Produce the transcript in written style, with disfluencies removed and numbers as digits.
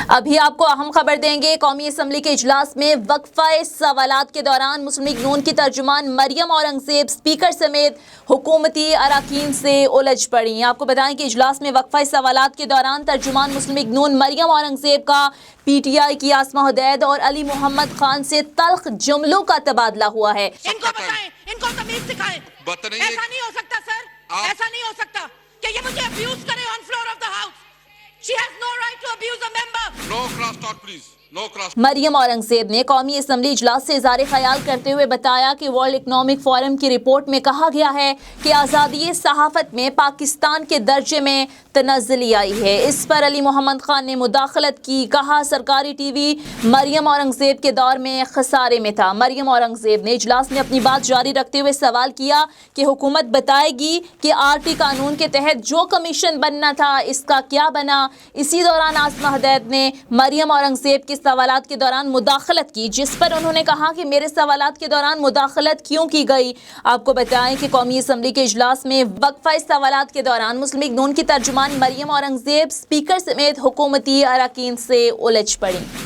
ابھی آپ کو اہم خبر دیں گے۔ قومی اسمبلی کے اجلاس میں وقفہ سوالات کے دوران مسلم لیگ نون کی ترجمان مریم اورنگزیب اسپیکر سمیت حکومتی اراکین سے الجھ پڑی۔ آپ کو بتائیں کہ اجلاس میں وقفہ سوالات کے دوران ترجمان مسلم لیگ نون مریم اورنگزیب کا پی ٹی آئی کی آسمہ حدید اور علی محمد خان سے تلخ جملوں کا تبادلہ ہوا ہے۔ ان کو بتائیں، ان کو تمیز سکھائیں۔ ایسا نہیں ہو سکتا سر، ایسا نہیں ہو سکتا کہ یہ مجھے ابیوز کرے on floor of the house. She has no right to abuse a member. No cross talk, please. No cross. Maryam Aurangzeb نے قومی اسمبلی اجلاس سے اظہار خیال کرتے ہوئے بتایا کہ ورلڈ اکنامک فورم کی رپورٹ میں کہا گیا ہے کہ آزادی صحافت میں پاکستان کے درجے میں تنزلی آئی ہے۔ اس پر علی محمد خان نے مداخلت کی، کہا سرکاری ٹی وی مریم اورنگزیب کے دور میں خسارے میں تھا۔ مریم اورنگزیب نے اجلاس میں اپنی بات جاری رکھتے ہوئے سوال کیا کہ حکومت بتائے گی کہ آر ٹی قانون کے تحت جو کمیشن بننا تھا اس کا کیا بنا۔ اسی دوران آسمہ حدید نے مریم اورنگزیب کے سوالات کے دوران مداخلت کی، جس پر انہوں نے کہا کہ میرے سوالات کے دوران مداخلت کیوں کی گئی۔ آپ کو بتائیں کہ قومی اسمبلی کے اجلاس میں وقفہ سوالات کے دوران مسلم لیگ نون کی ترجمان مریم اورنگزیب اسپیکر سمیت حکومتی اراکین سے الجھ پڑی۔